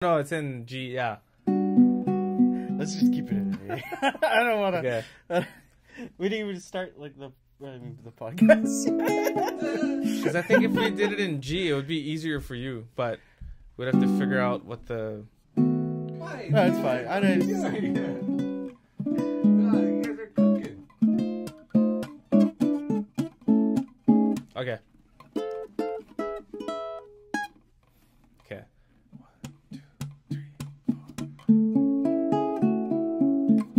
No, it's in G. Yeah. Let's just keep it in A. I don't want to. Okay. We didn't even start like the podcast. Because I think if we did it in G, it would be easier for you. But we'd have to figure out what the. Fine. No, it's fine. I know. You guys are cooking. Okay. Okay. 1, 2, 3, 4.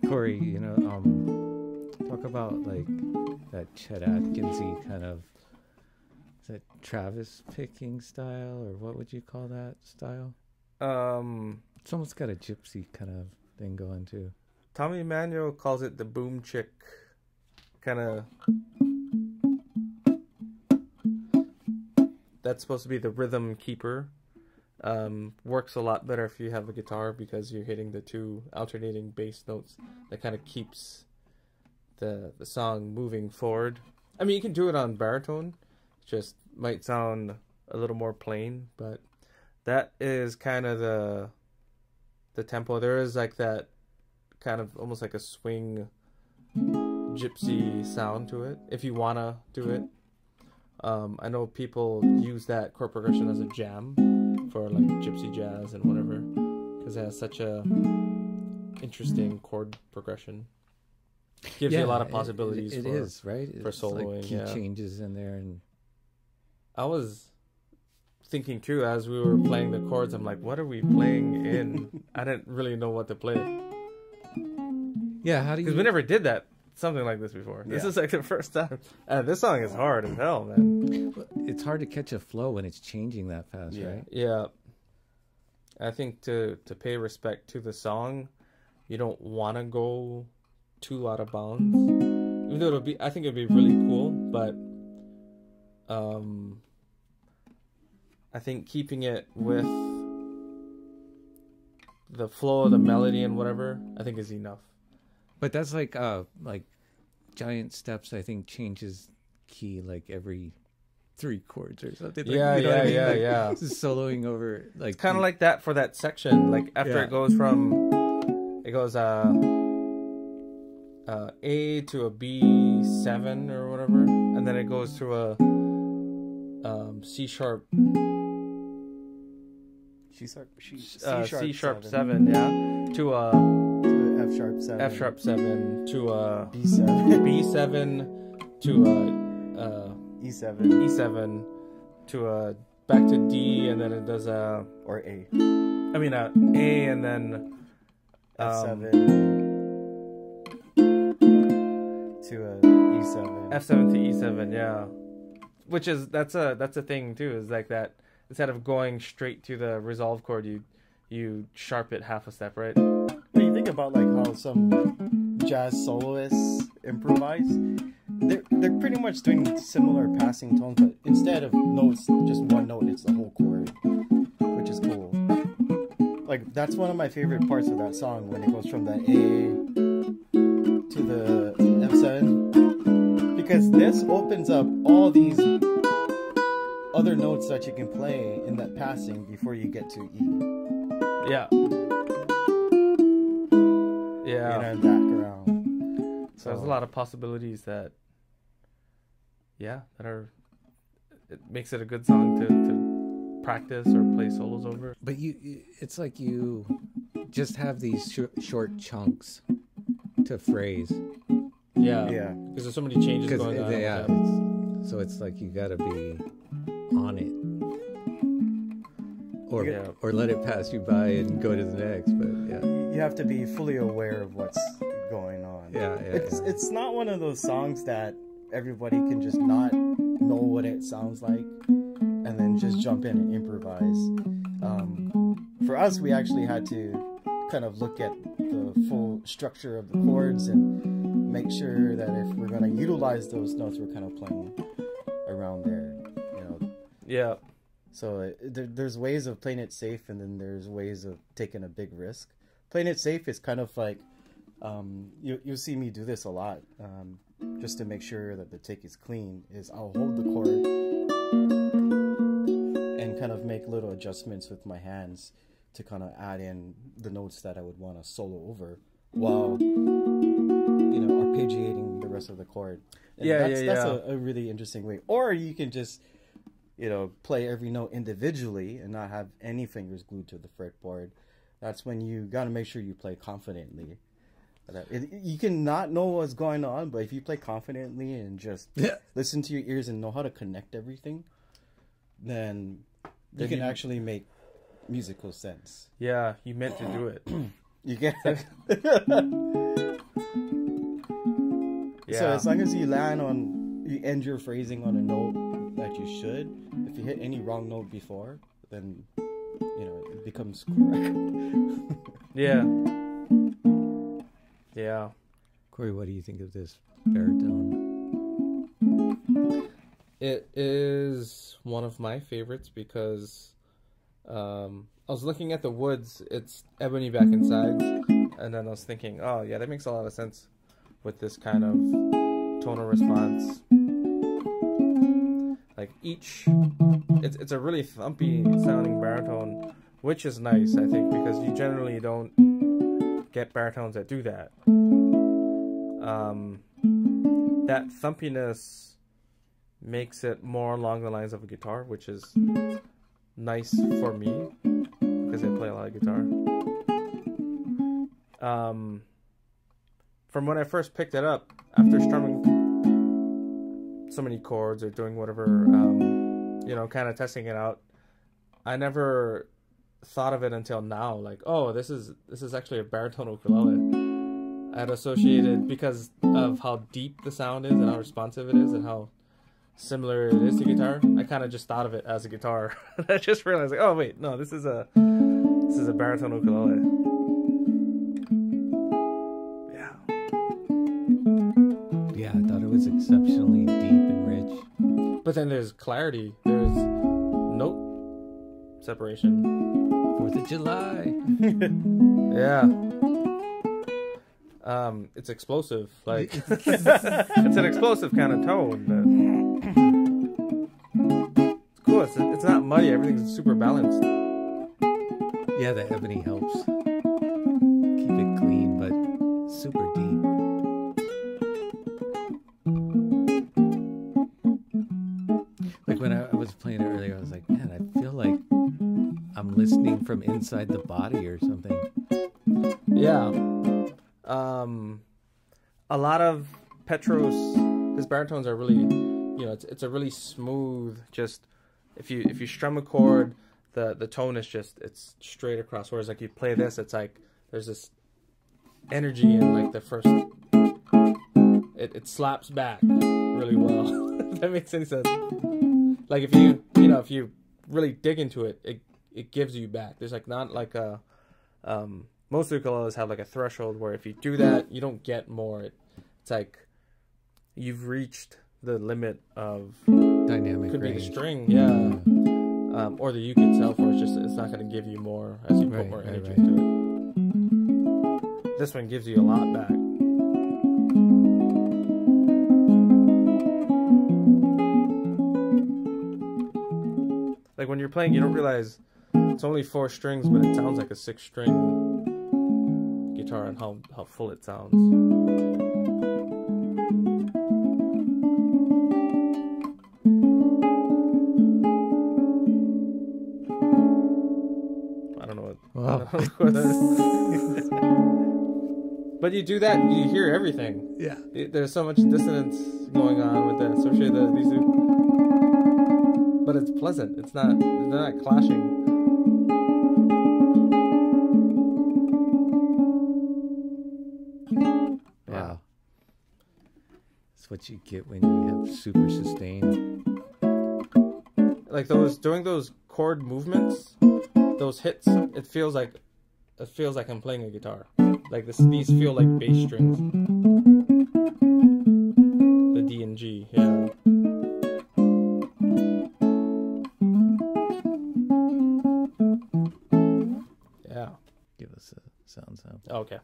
Corey, talk about like that Chet Atkinsy kind of, is it Travis picking style, or what would you call that style? It's almost got a gypsy kind of thing going too. Tommy Emmanuel calls it the boom chick kind of. That's supposed to be the rhythm keeper. Works a lot better if you have a guitar because you're hitting the two alternating bass notes. That kind of keeps the song moving forward. I mean, you can do it on baritone. Just might sound a little more plain, but that is kind of the tempo. There is like that kind of almost like a swing gypsy sound to it if you want to do it. I know people use that chord progression as a jam for like gypsy jazz and whatever because it has such a interesting chord progression. Gives you a lot of possibilities. It is, right? For it's soloing, like key changes in there, and I was thinking too as we were playing the chords. I'm like, what are we playing in? I didn't really know what to play. Yeah, how do you? Because we never did that something like this before. This is like the first time. This song is hard as hell, man. It's hard to catch a flow when it's changing that fast, right? Yeah. I think to pay respect to the song, you don't want to go too out of bounds. Even though I think it'd be really cool, but I think keeping it with the flow of the melody and whatever, I think is enough. But that's like Giant Steps, I think, changes key like every 3 chords or something. Yeah. Just soloing over like it's kind of like that for that section. Like after it goes A to a B7 or whatever, and then it goes to a C sharp. C sharp 7, yeah, to a F sharp 7 to a B7 to a E7 to a back to D, and then it does A. I mean A and then F7 to a E7. F7 to E7, yeah. Which is that's a thing too. Is like that instead of going straight to the resolve chord, you sharp it half a step, right? When you think about like how some jazz soloists improvise, they're pretty much doing similar passing tones, but instead of notes, just one note, it's the whole chord, which is cool. Like that's one of my favorite parts of that song when it goes from the A to the F7, because this opens up all these other notes that you can play in that passing before you get to E. Yeah. And back around. So there's a lot of possibilities that it makes it a good song to practice or play solos over. But it's like you just have these short chunks to phrase. Yeah. Because there's so many changes going on. Yeah. So it's like you gotta be on it, or let it pass you by and go to the next. But you have to be fully aware of what's going on. It's not one of those songs that everybody can just not know what it sounds like and then just jump in and improvise. For us, we actually had to kind of look at the full structure of the chords and make sure that if we're going to utilize those notes, we're kind of playing around there, Yeah. So there's ways of playing it safe, and then there's ways of taking a big risk. Playing it safe is kind of like, you'll see me do this a lot, just to make sure that the take is clean, is I'll hold the chord and kind of make little adjustments with my hands to kind of add in the notes that I would want to solo over while, arpeggiating the rest of the chord. And that's a really interesting way. Or you can just, play every note individually and not have any fingers glued to the fretboard. That's when you got to make sure you play confidently. You can not know what's going on, but if you play confidently and just listen to your ears and know how to connect everything, then you can actually make musical sense. Yeah, you meant to do it. You get it? So as long as you end your phrasing on a note that you should, if you hit any wrong note before, then it becomes correct. Yeah. Yeah. Corey, what do you think of this baritone? It is one of my favorites because I was looking at the woods. It's ebony back inside, and then I was thinking, oh yeah, that makes a lot of sense with this kind of tonal response. Like it's a really thumpy sounding baritone, which is nice, I think, because you generally don't get baritones that do that. That thumpiness makes it more along the lines of a guitar, which is nice for me because I play a lot of guitar. From when I first picked it up, after strumming so many chords or doing whatever, kind of testing it out, I never thought of it until now. Like, oh, this is actually a baritone ukulele. I had associated, because of how deep the sound is and how responsive it is and how similar it is to guitar, I kind of just thought of it as a guitar. I just realized, like, oh wait, no, this is a baritone ukulele. Yeah. Yeah, I thought it was exceptionally deep and rich. But then there's clarity. There's note separation. 4th of July. Yeah. It's explosive. Like it's an explosive kind of tone. But it's cool. It's not muddy. Everything's super balanced. Yeah, the ebony helps keep it clean, but super deep. Like when I was playing it earlier, I was like, man, I feel like I'm listening from inside the body or something. Yeah. A lot of Petros, his baritones are really, it's a really smooth, just, if you strum a chord, the tone is just, it's straight across. Whereas like you play this, it's like, there's this energy in like the first, it slaps back really well. If that makes any sense. Like if you really dig into it, it gives you back. There's like not like a, most ukuleles have like a threshold where if you do that, you don't get more. It's like you've reached the limit of Dynamic could range. be the string, yeah, or the uke itself, where it's not going to give you more as you put more energy into it. This one gives you a lot back. Like when you're playing, you don't realize it's only 4 strings, but it sounds like a 6-string guitar and how full it sounds. I don't know what that is. But you do that, you hear everything. Yeah. There's so much dissonance going on with that, especially these two. But it's pleasant. They're not clashing. Wow. That's what you get when you have super sustain. Like during those chord movements, those hits, it feels like I'm playing a guitar. Like these feel like bass strings. The D and G, yeah. Yeah. Give us a sound sample. Okay.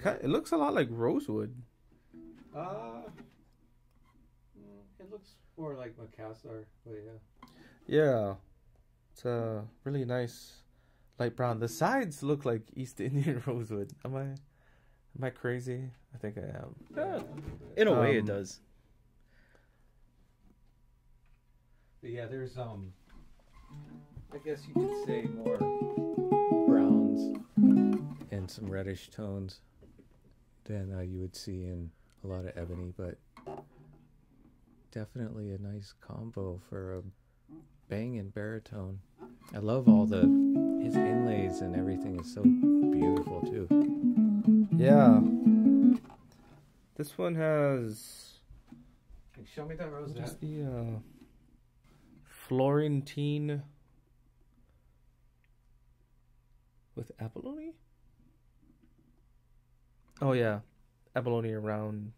It looks a lot like Rosewood. It looks more like Macassar, but yeah. Yeah, it's a really nice light brown. The sides look like East Indian Rosewood. Am I crazy? I think I am. Yeah, in a way, it does. But yeah, there's I guess you could say more browns and some reddish tones than you would see in a lot of ebony, but definitely a nice combo for a banging baritone. I love all his inlays and everything is so beautiful too. Yeah. This one has. Show me that rosette. Just the Florentine with abalone. Oh yeah, abalone around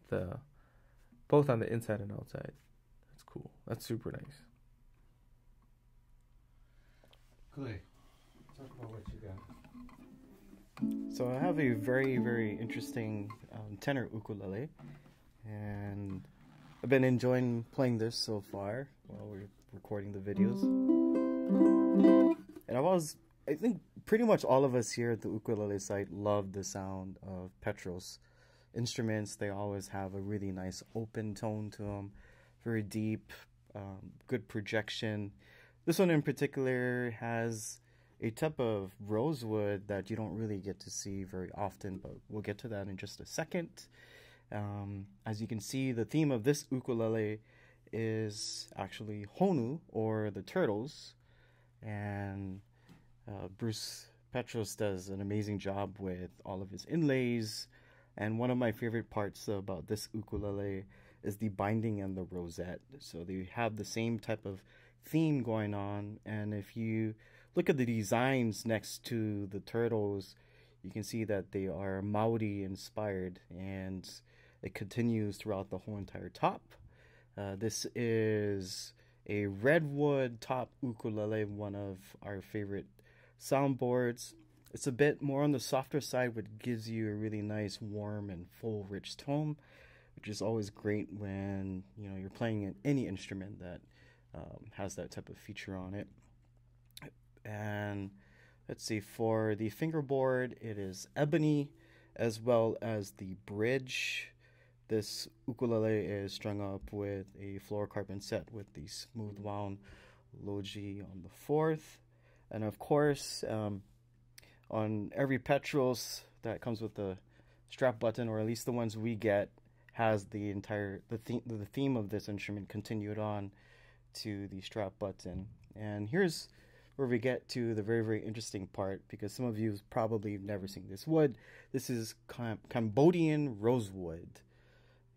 both on the inside and outside. That's cool. That's super nice. Kalei, talk about what you got. So I have a very, very interesting tenor ukulele, and I've been enjoying playing this so far while we're recording the videos. And I think pretty much all of us here at the ukulele site love the sound of Petros instruments. They always have a really nice open tone to them, very deep, good projection. This one in particular has a type of rosewood that you don't really get to see very often, but we'll get to that in just a second. As you can see, the theme of this ukulele is actually Honu, or the turtles, and Bruce Petros does an amazing job with all of his inlays. And one of my favorite parts about this ukulele is the binding and the rosette. So they have the same type of theme going on, and if you look at the designs next to the turtles, you can see that they are Maori inspired, and it continues throughout the whole entire top. This is a Redwood top ukulele, one of our favorite soundboards. It's a bit more on the softer side, which gives you a really nice, warm, and full, rich tone, which is always great when you're playing any instrument that has that type of feature on it. And let's see, for the fingerboard, it is ebony, as well as the bridge. This ukulele is strung up with a fluorocarbon set with the smooth wound logi on the fourth. And of course, on every Petros that comes with the strap button, or at least the ones we get, has the theme of this instrument continued on to the strap button. And here's where we get to the very, very interesting part, because some of you have probably never seen this wood. This is Cambodian rosewood,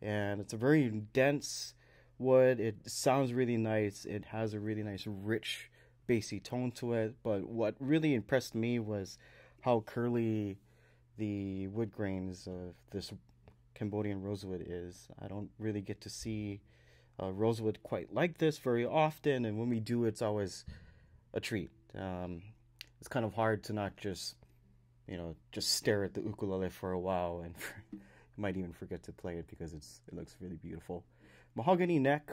and it's a very dense wood. It sounds really nice. It has a really nice, rich, bassy tone to it. But what really impressed me was how curly the wood grains of this Cambodian rosewood is. I don't really get to see rosewood quite like this very often, and when we do, it's always a treat. It's kind of hard to not just stare at the ukulele for a while, and you might even forget to play it because it looks really beautiful. Mahogany neck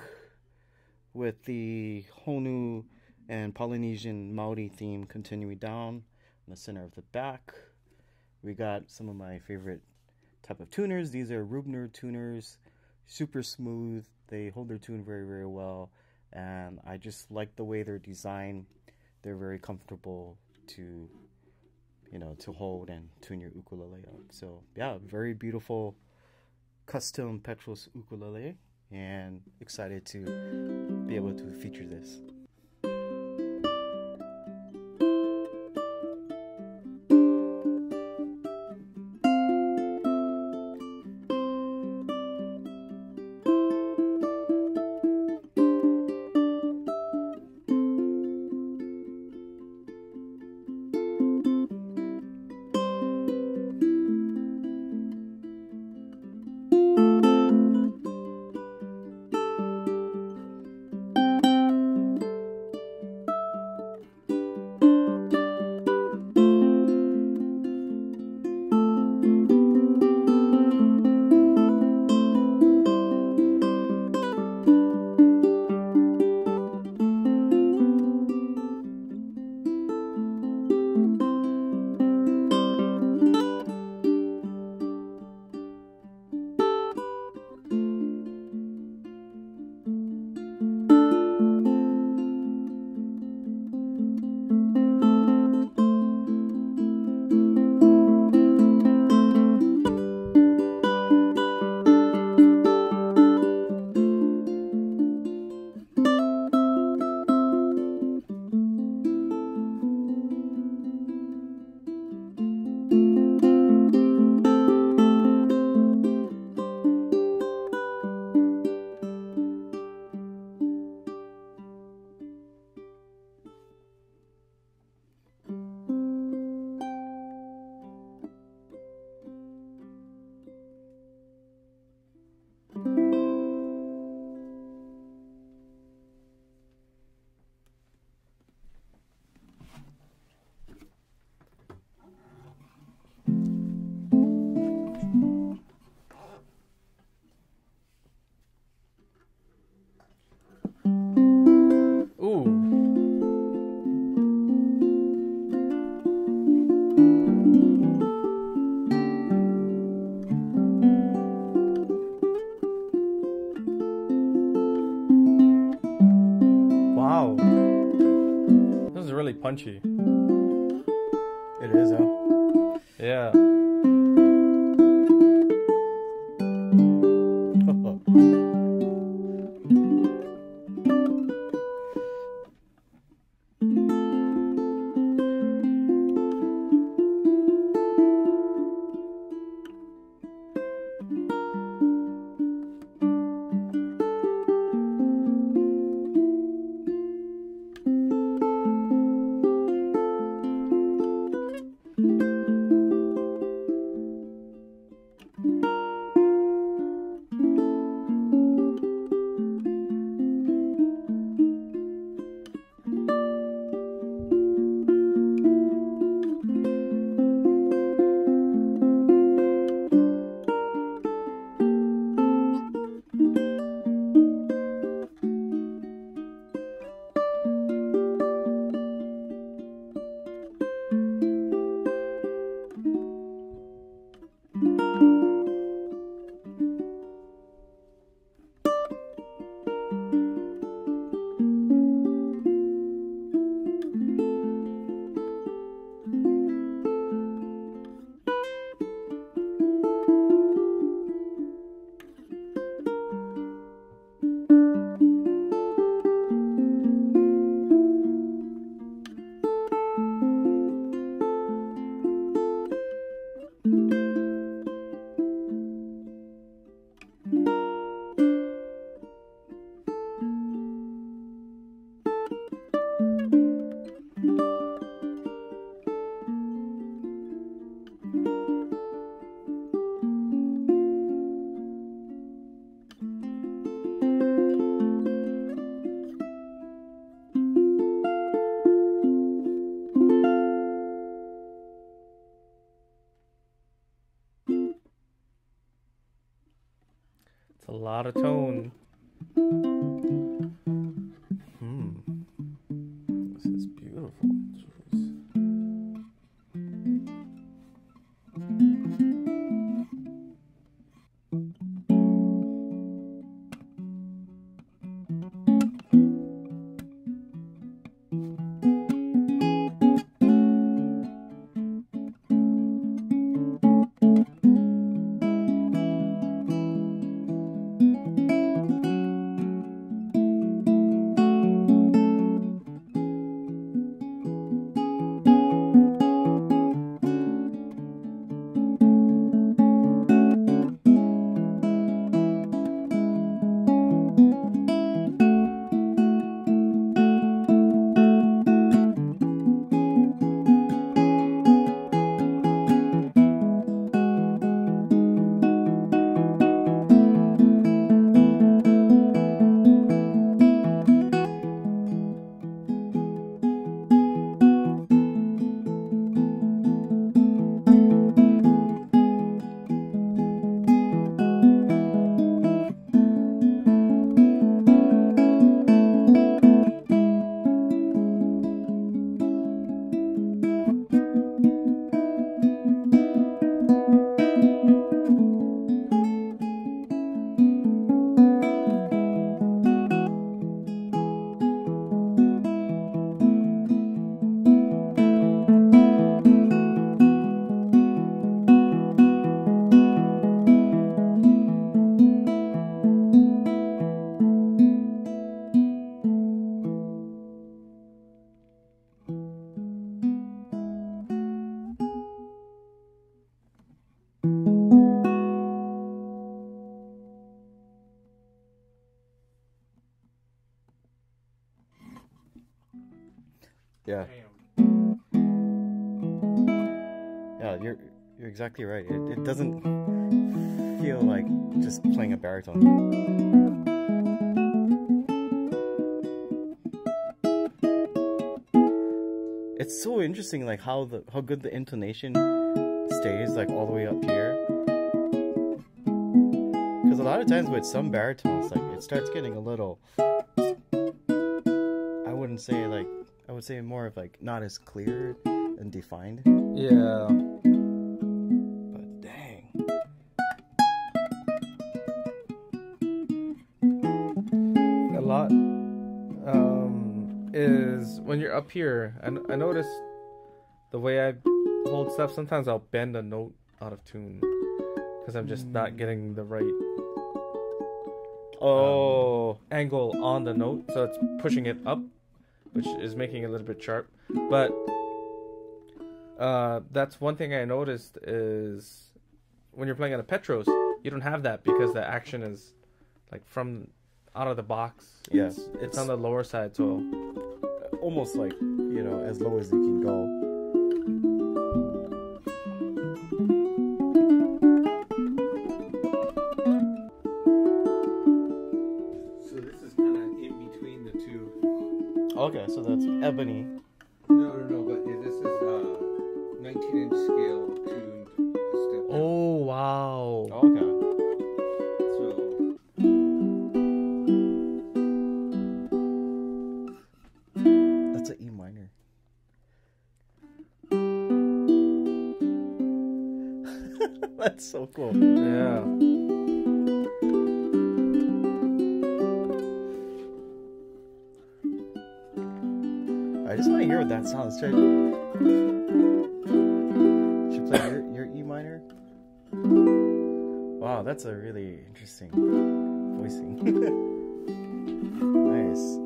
with the Honu and Polynesian Maori theme continuing down in the center of the back. We got some of my favorite type of tuners. These are Rubner tuners, super smooth. They hold their tune very, very well, and I just like the way they're designed. They're very comfortable to hold and tune your ukulele up. So yeah, very beautiful custom Petros ukulele, and excited to be able to feature this. really punchy. It is, huh? Yeah. It's a lot of tone. This is beautiful. Jeez. Yeah. Yeah, you're exactly right. It doesn't feel like just playing a baritone. It's so interesting, like how good the intonation stays, like all the way up here. Because a lot of times with some baritones, like it starts getting a little. I would say more of like not as clear and defined. Yeah. But dang. A lot. is when you're up here, I noticed the way I hold stuff, sometimes I'll bend a note out of tune because I'm just not getting the right angle on the note, so it's pushing it up, which is making it a little bit sharp. But that's one thing I noticed is when you're playing on a Petros, you don't have that because the action is like from out of the box. Yes, it's on the lower side, so almost like, you know, as low as you can go. So this is kind of in between the two. Okay, so that's Ebony. No, but this is 19-inch scale tuned a step down. oh wow. Okay. So That's an E minor. That's so cool. Yeah. I just want to hear what that sounds. Should play your E minor? Wow, that's a really interesting voicing. Nice.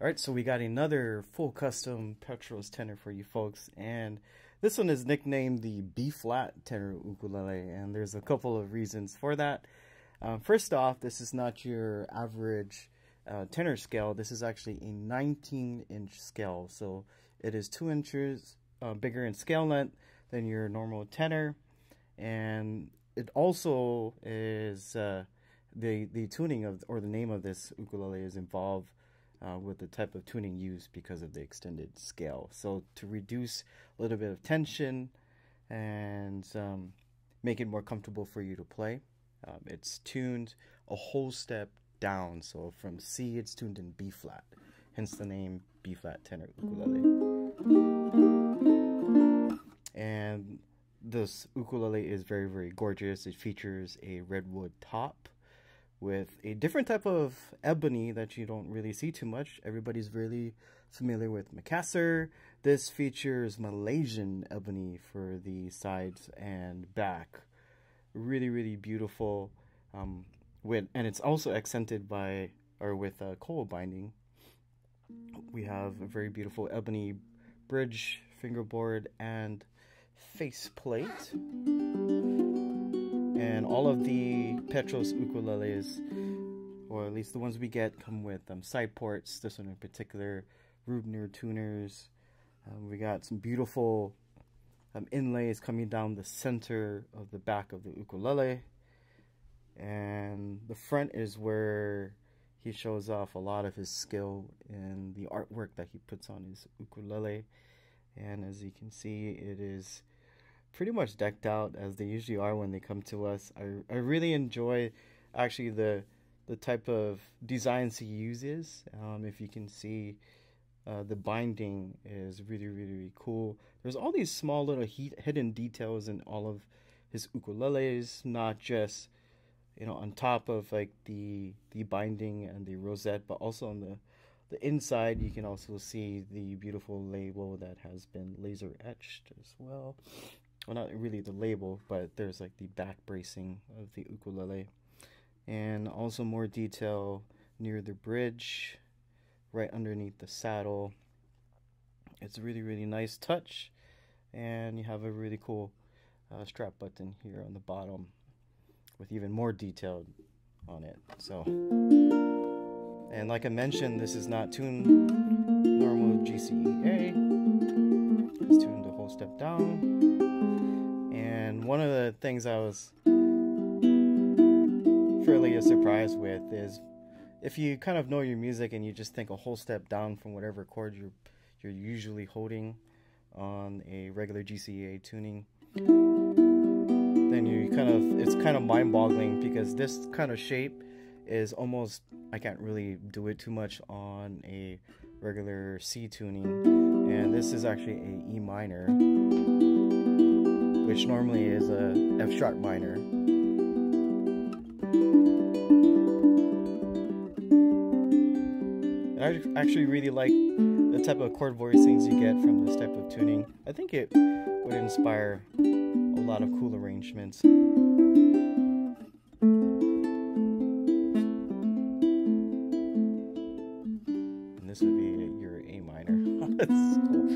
Alright, so we got another full custom Petros tenor for you folks, and this one is nicknamed the B-flat tenor ukulele, and there's a couple of reasons for that. First off, this is not your average tenor scale. This is actually a 19-inch scale, so it is 2 inches bigger in scale length than your normal tenor, and it also is the tuning of, or the name of this ukulele is involved with the type of tuning used because of the extended scale. So to reduce a little bit of tension and make it more comfortable for you to play, it's tuned a whole step down. So from C, it's tuned in B flat, hence the name B flat tenor ukulele. And this ukulele is very, very gorgeous. It features a redwood top with a different type of ebony that you don't really see too much. Everybody's really familiar with Makassar. This features Malaysian ebony for the sides and back. Really, really beautiful. And it's also accented by, or with coal binding. We have a very beautiful ebony bridge, fingerboard, and faceplate. And all of the Petros ukuleles, or at least the ones we get, come with side ports. This one in particular, Rubner tuners. We got some beautiful inlays coming down the center of the back of the ukulele. And the front is where he shows off a lot of his skill in the artwork that he puts on his ukulele. And as you can see, it is pretty much decked out as they usually are when they come to us. I really enjoy actually the type of designs he uses. If you can see, the binding is really, really, really cool. There's all these small little hidden details in all of his ukuleles, not just, you know, on top of like the binding and the rosette, but also on the inside. You can also see the beautiful label that has been laser etched as well. Well, not really the label, but there's like the back bracing of the ukulele. And also more detail near the bridge, right underneath the saddle. It's a really, really nice touch. And you have a really cool strap button here on the bottom with even more detail on it. So, and like I mentioned, this is not tuned normal GCEA. It's tuned a whole step down. And one of the things I was fairly surprised with is if you kind of know your music and you just think a whole step down from whatever chord you're usually holding on a regular GCEA tuning, then it's kind of mind-boggling, because this kind of shape is almost, I can't really do it too much on a regular C tuning, and this is actually a E minor, which normally is a F sharp minor. I actually really like the type of chord voicings you get from this type of tuning. I think it would inspire a lot of cool arrangements. And this would be your A minor. That's cool.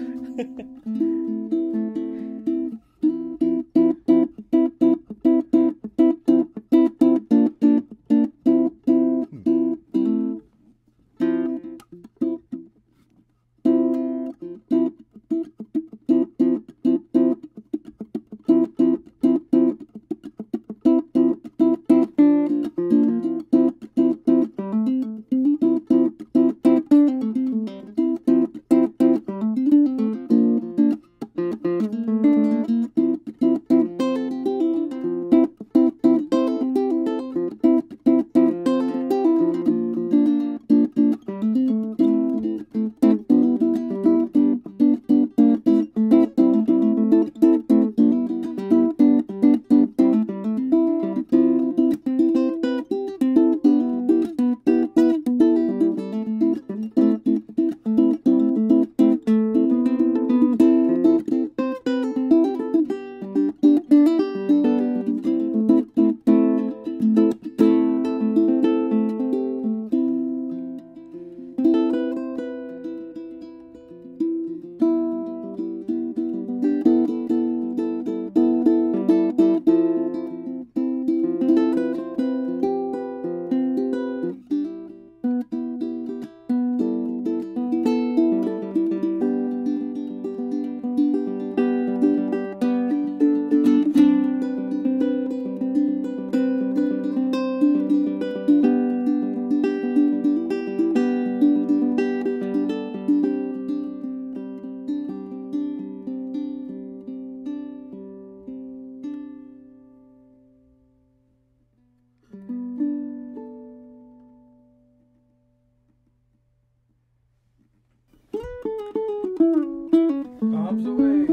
Bombs away.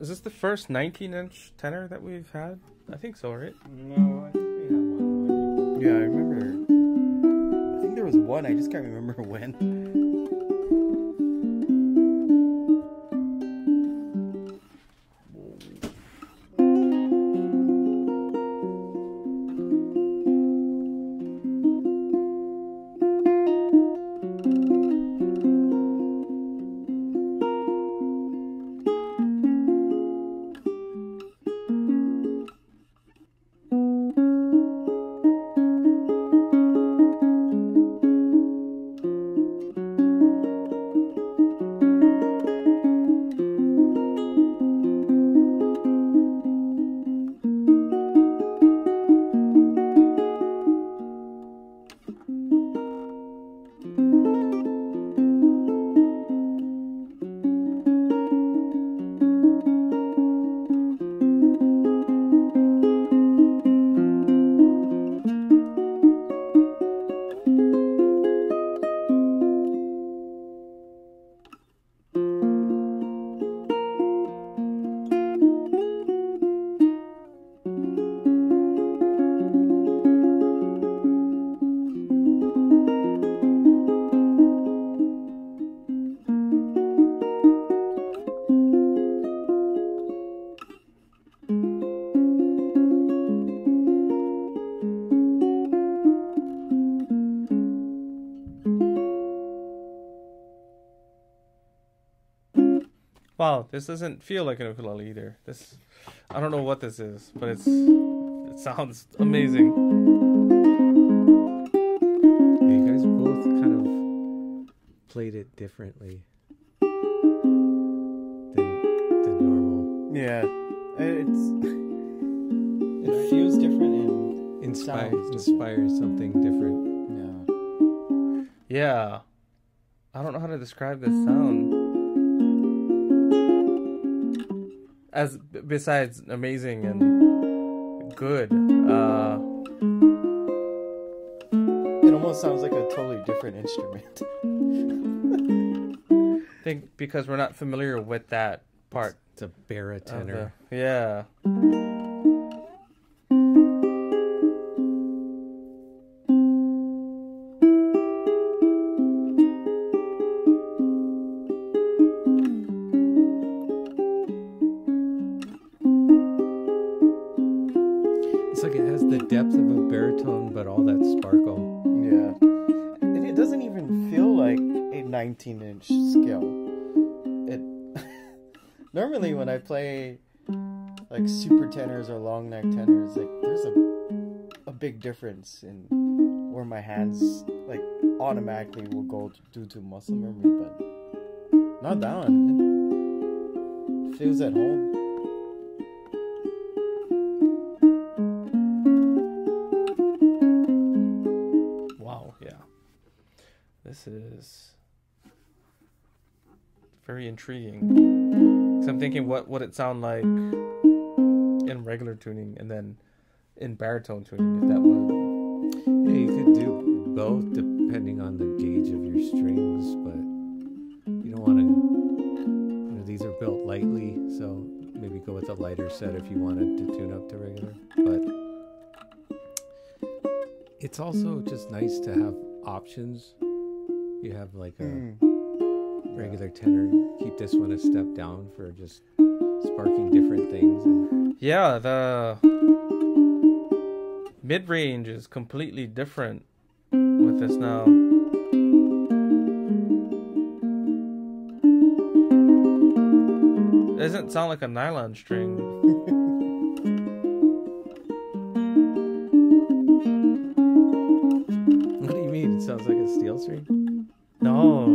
Is this the first 19-inch tenor that we've had? I think so, right? No, I think we have one. Yeah, I remember. I think there was one. I just can't remember when. Wow, this doesn't feel like an ukulele either. This, I don't know what this is, but it sounds amazing. Yeah, you guys both kind of played it differently than normal. Yeah, it feels different and Inspires something different. Yeah, I don't know how to describe this sound. As besides amazing and good, It almost sounds like a totally different instrument. I think because we're not familiar with that part. It's a baritone. Yeah. 19-inch scale. It normally when I play like super tenors or long neck tenors, like there's a big difference in where my hands like automatically will go due to muscle memory, but not that one. It feels at home. Wow, yeah. This is very intriguing. So I'm thinking what would it sound like in regular tuning and then in baritone tuning, if that would. Yeah, you could do both depending on the gauge of your strings, but you don't want to, these are built lightly, so maybe go with a lighter set if you wanted to tune up to regular. But it's also just nice to have options. You have like a regular tenor, keep this one a step down for just sparking different things. Yeah, the mid-range is completely different with this now. It doesn't sound like a nylon string. What do you mean? It sounds like a steel string? No,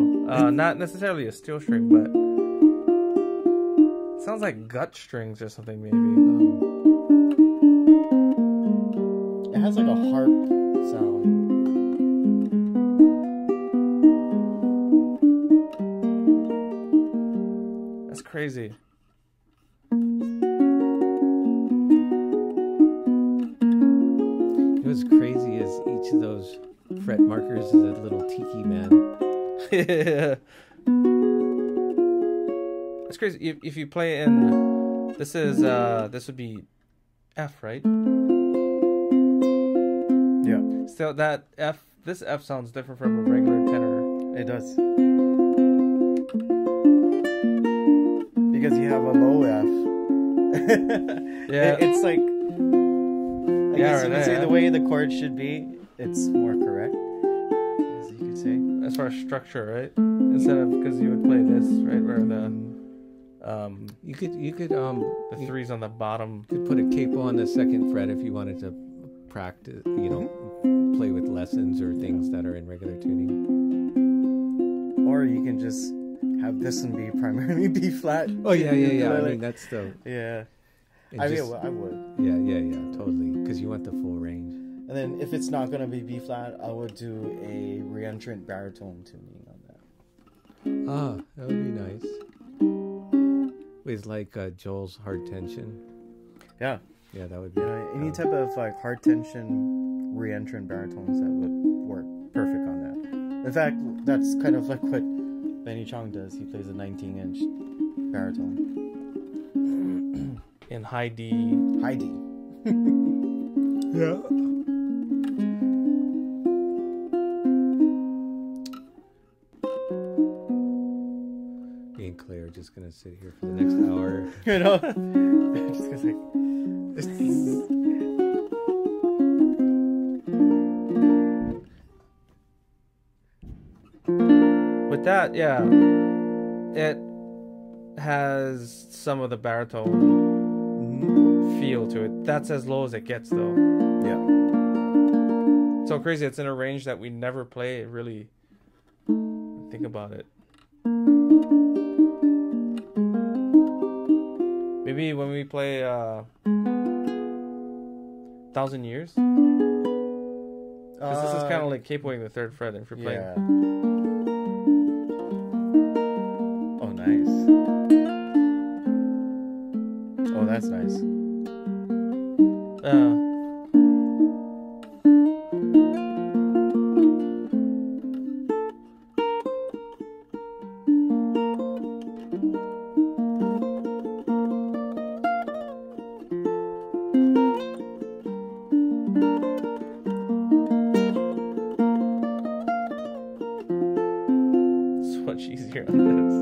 not necessarily a steel string, but it sounds like gut strings or something maybe. It has like a harp sound. That's crazy. What's crazy is each of those fret markers is a little tiki man. Yeah. That's crazy. If you play in, this would be F, right? Yeah, So this F sounds different from a regular tenor. it does. Because you have a low F. Yeah. It's like, I guess you right, could say yeah. the way the chord should be, it's more correct, as you could say. As far as structure, right? Instead of, because you would play this, right, where the The three's on the bottom. You could put a capo on the second fret if you wanted to practice, play with lessons or things that are in regular tuning. Or you can just have this one be primarily B flat. Oh yeah. I Like, mean that's the. yeah. and I just- mean, I would. Yeah, totally. Because you want the full range. And then if it's not gonna be B flat, I would do a reentrant baritone tuning on that. Ah, that would be nice. With like Joel's hard tension. Yeah. Yeah, that would be. Any type of like hard tension reentrant baritones that would work perfect on that. In fact, that's kind of like what Benny Chong does. He plays a 19-inch baritone. In high D. High D. Yeah. Me and Clay are just gonna sit here for the next hour. You know? Just gonna say, With that, yeah, it has some of the baritone feel to it. That's as low as it gets, though. yeah. So crazy. It's in a range that we never play. Really think about it. Maybe when we play 1,000 Years. 'Cause this is kind of like capoing the third fret if you're playing. Yeah. Oh, nice. Oh, that's nice. It's much easier on this.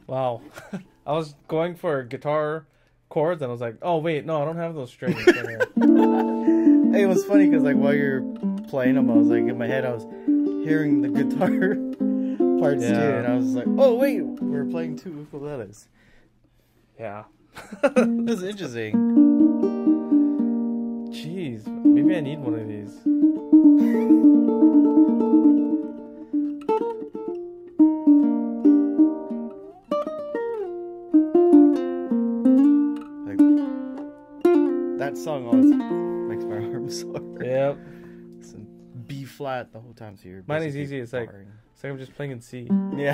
Wow. I was going for guitar chords and I was like, oh wait, no, I don't have those strings. Hey, it was funny because like while you're playing them, I was like in my head I was hearing the guitar parts too, and I was like, oh wait, we're playing two ukuleles. Yeah. This is interesting. Jeez, maybe I need one of these. That song always makes my arms sore. Yep. It's in B flat the whole time, so you're Mine is basically easy. It's like barring. I'm just playing in C. Yeah.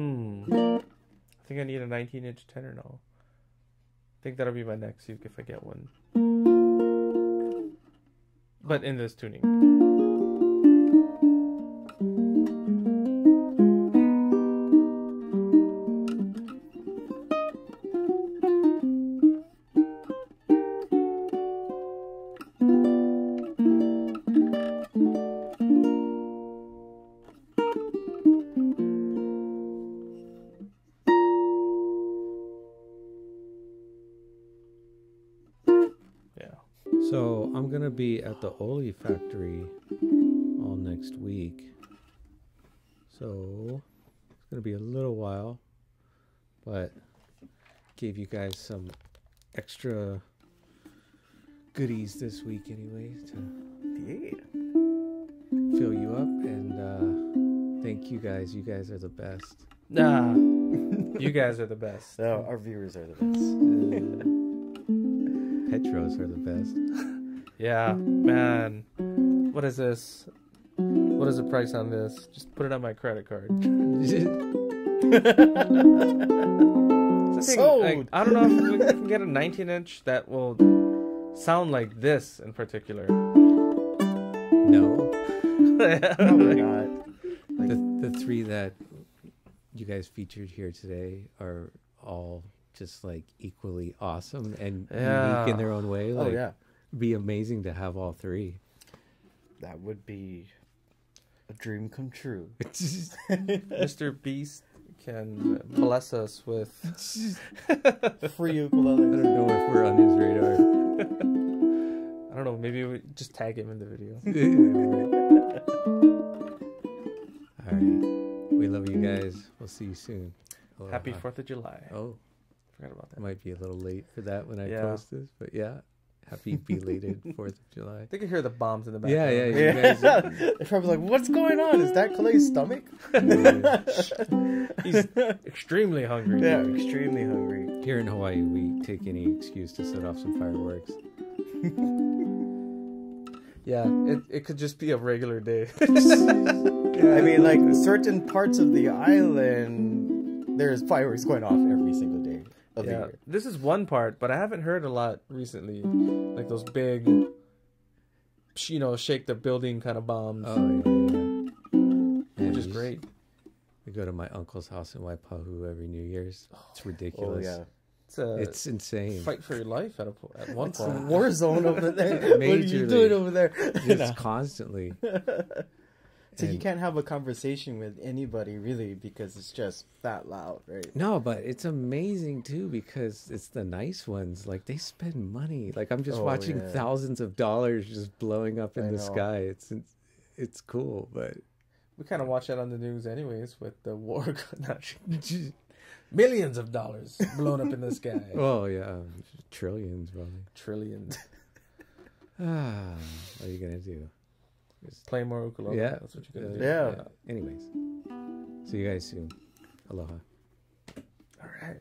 I think I need a 19-inch tenor now. I think that'll be my next uke if I get one. But in this tuning. So I'm gonna be at the Oli factory all next week. So it's gonna be a little while, but gave you guys some extra goodies this week anyway to fill you up, and thank you guys. You guys are the best. Nah, you guys are the best. So our viewers are the best. Petros are the best. Yeah, man. What is this? What is the price on this? Just put it on my credit card. Sold. Like, I don't know if we can get a 19-inch that will sound like this in particular. No. Probably not. The three that you guys featured here today are all just like equally awesome and unique in their own way. Like, oh yeah, be amazing to have all three. that would be a dream come true. Mr. Beast can bless us with Free I ukuleles. don't know if we're on his radar. I don't know, maybe we just tag him in the video. All right, we love you guys. We'll see you soon. Aloha. Happy 4th of July. Oh, Forgot about that. might be a little late for that when I Yeah. post this, but yeah, happy belated 4th of July. They can hear the bombs in the back. Yeah. Yeah. You guys, They're probably like, what's going on? Is that Kalei's stomach? He's extremely hungry. Yeah, extremely hungry. here in Hawaii, we take any excuse to set off some fireworks. Yeah, it could just be a regular day. I mean, like certain parts of the island, there's fireworks going off every single day of the Yeah, year. this is one part, but I haven't heard a lot recently. Like those big, shake the building kind of bombs, Oh yeah. which is great. We go to my uncle's house in Waipahu every New Year's. It's ridiculous. Oh yeah, It's insane. Fight for your life at one it's a point. war zone over there. What are you Majorly. doing over there? Just constantly. So you And- can't have a conversation with anybody really because it's just that loud, right? No, but it's amazing too because it's the nice ones. Like they spend money. Like I'm just Oh, watching yeah. thousands of dollars just blowing up in I the know. sky. It's cool, but We kind of watch that on the news anyways with the war. Millions of dollars blown up in the sky. oh yeah, trillions probably. Trillions. Ah, what are you gonna do? Play more ukulele. Yeah. That's what you're going to do. Yeah. Anyways, see you guys soon. Aloha. All right.